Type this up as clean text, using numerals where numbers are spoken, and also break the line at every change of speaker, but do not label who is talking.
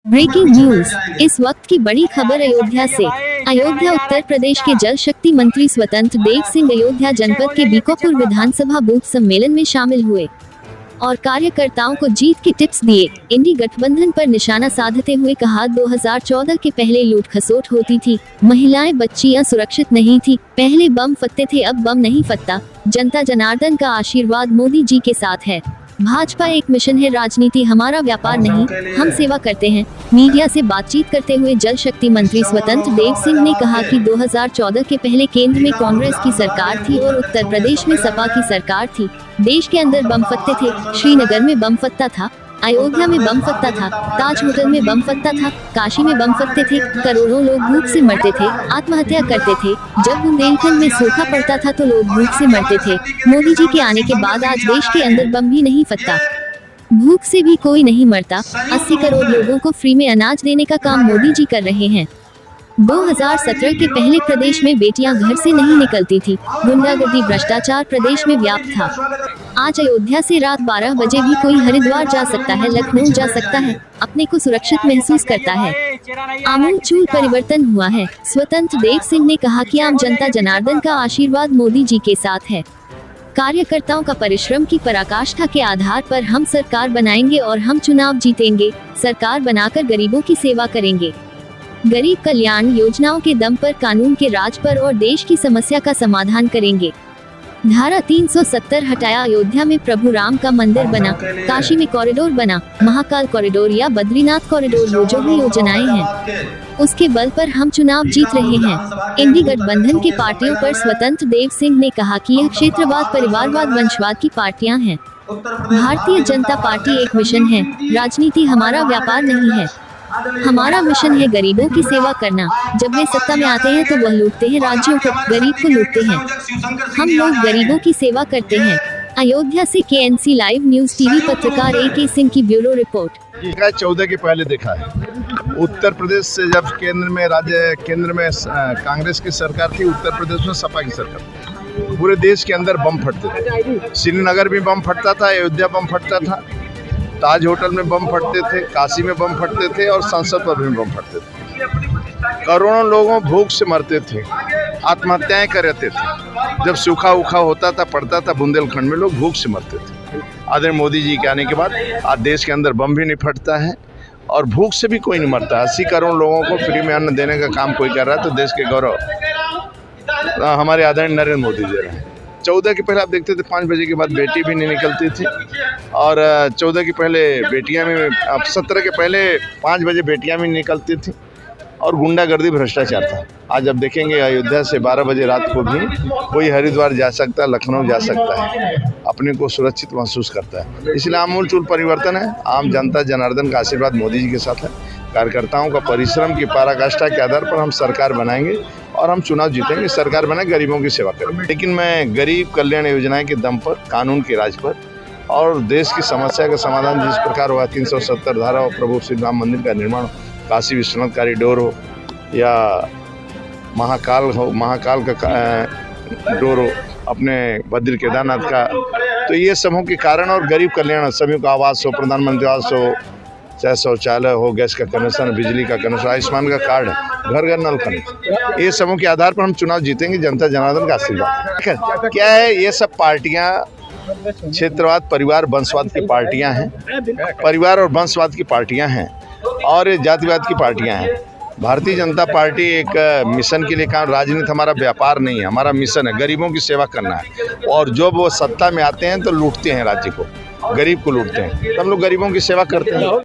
Breaking news. इस वक्त की बड़ी खबर अयोध्या से। अयोध्या उत्तर प्रदेश के जल शक्ति मंत्री स्वतंत्र देव सिंह अयोध्या जनपद के बीकापुर विधानसभा बूथ सम्मेलन में शामिल हुए और कार्यकर्ताओं को जीत की टिप्स दिए। इंडी गठबंधन पर निशाना साधते हुए कहा, 2014 के पहले लूट खसोट होती थी, महिलाएं बच्चियां सुरक्षित नहीं थी, पहले बम फटते थे, अब बम नहीं फटता। जनता जनार्दन का आशीर्वाद मोदी जी के साथ है। भाजपा एक मिशन है, राजनीति हमारा व्यापार नहीं, हम सेवा करते हैं। मीडिया से बातचीत करते हुए जल शक्ति मंत्री स्वतंत्र देव सिंह ने कहा कि 2014 के पहले केंद्र में कांग्रेस की सरकार थी और उत्तर प्रदेश में सपा की सरकार थी। देश के अंदर बम फटते थे, श्रीनगर में बम फटता था, अयोध्या में बम फटता था, ताज होटल में बम फटता था, काशी में बम फटते थे, करोड़ों लोग भूख से मरते थे, आत्महत्या करते थे। जब बुंदेलखंड में सूखा पड़ता था तो लोग भूख से मरते थे। मोदी जी के आने के बाद आज देश के अंदर बम भी नहीं फटता, भूख से भी कोई नहीं मरता। 80 करोड़ लोगों को फ्री में अनाज देने का काम मोदी जी कर रहे हैं। 2017 के पहले प्रदेश में बेटियां घर से नहीं निकलती थी, गुंडागर्दी भ्रष्टाचार प्रदेश में व्याप्त था। आज अयोध्या से रात 12 बजे भी कोई हरिद्वार जा सकता है, लखनऊ जा सकता है, अपने को सुरक्षित महसूस करता है। आमूल परिवर्तन हुआ है। स्वतंत्र देव सिंह ने कहा कि आम जनता जनार्दन का आशीर्वाद मोदी जी के साथ है। कार्यकर्ताओं का परिश्रम की पराकाष्ठा के आधार पर हम सरकार बनाएंगे और हम चुनाव जीतेंगे। सरकार बनाकर गरीबों की सेवा करेंगे, गरीब कल्याण योजनाओं के दम पर, कानून के राज पर और देश की समस्या का समाधान करेंगे। धारा 370 हटाया, अयोध्या में प्रभु राम का मंदिर बना, काशी में कॉरिडोर बना, महाकाल कॉरिडोर या बद्रीनाथ कॉरिडोर, जो भी योजनाएं हैं उसके बल पर हम चुनाव जीत रहे हैं। इंडी गठबंधन की पार्टियों पर स्वतंत्र देव सिंह ने कहा कि यह क्षेत्रवाद, परिवारवाद, वंशवाद की पार्टियां हैं। भारतीय जनता पार्टी एक मिशन है, राजनीति हमारा व्यापार नहीं है। हमारा मिशन है गरीबों की सेवा करना। जब वे सत्ता में आते हैं तो वह लूटते हैं राज्यों को, गरीब को लूटते हैं। हम लोग गरीबों की सेवा करते हैं। अयोध्या से KNC लाइव न्यूज टीवी पत्रकार AK सिंह की ब्यूरो रिपोर्ट।
14 के पहले देखा है, उत्तर प्रदेश से जब केंद्र में कांग्रेस की सरकार थी, उत्तर प्रदेश में सपा की सरकार थी, पूरे देश के अंदर बम फटते थे। श्रीनगर में बम फटता था, अयोध्या बम फटता था, ताज होटल में बम फटते थे, काशी में बम फटते थे और संसद पर भी बम फटते थे। करोड़ों लोगों भूख से मरते थे, आत्महत्याएं करते थे। जब सूखा उखा होता था, पड़ता था, बुंदेलखंड में लोग भूख से मरते थे। आदरणीय मोदी जी के आने के बाद आज देश के अंदर बम भी नहीं फटता है और भूख से भी कोई नहीं मरता। 80 करोड़ लोगों को फ्री में अन्न देने का काम कोई कर रहा है, तो देश के गौरव हमारे आदरणीय नरेंद्र मोदी जी रहे हैं। 14 के पहले आप देखते थे 5 बजे के बाद बेटी भी नहीं निकलती थी और 14 के पहले बेटियां भी, 17 के पहले 5 बजे बेटियां भी निकलती थी और गुंडागर्दी भ्रष्टाचार था। आज अब देखेंगे अयोध्या से 12 बजे रात को भी कोई हरिद्वार जा सकता है, लखनऊ जा सकता है, अपने को सुरक्षित महसूस करता है। इसलिए आमूल परिवर्तन है। आम जनता जनार्दन का आशीर्वाद मोदी जी के साथ है। कार्यकर्ताओं का परिश्रम की पराकाष्ठा के आधार पर हम सरकार बनाएंगे और हम चुनाव जीतेंगे। सरकार बना गरीबों की सेवा करेंगे, लेकिन मैं गरीब कल्याण योजनाएं के दम पर, कानून के राज पर और देश की समस्या का समाधान जिस प्रकार हुआ, 370 धारा हो, प्रभु श्री राम मंदिर का निर्माण हो, काशी विश्वनाथ कॉरिडोर हो या महाकाल का डोर हो, अपने बद्री केदारनाथ का, तो ये सबों के कारण और गरीब कल्याण, सभी को आवास हो, प्रधानमंत्री आवास हो, चाहे शौचालय हो, गैस का कनेक्शन, बिजली का कनेक्शन, आयुष्मान का कार्ड है, घर घर नल कनेक्शन, ये सबों के आधार पर हम चुनाव जीतेंगे। जनता जनार्दन का आशीर्वाद। क्या है, ये सब पार्टियां क्षेत्रवाद, परिवार, वंशवाद की पार्टियां हैं, परिवार और वंशवाद की पार्टियां हैं और ये जातिवाद की पार्टियां हैं। भारतीय जनता पार्टी एक मिशन के लिए काम, राजनीति हमारा व्यापार नहीं है, हमारा मिशन है, गरीबों की सेवा करना है। और जब वो सत्ता में आते हैं तो लूटते हैं राज्य को, गरीब को लूटते हैं, तो हम लोग गरीबों की सेवा करते हैं।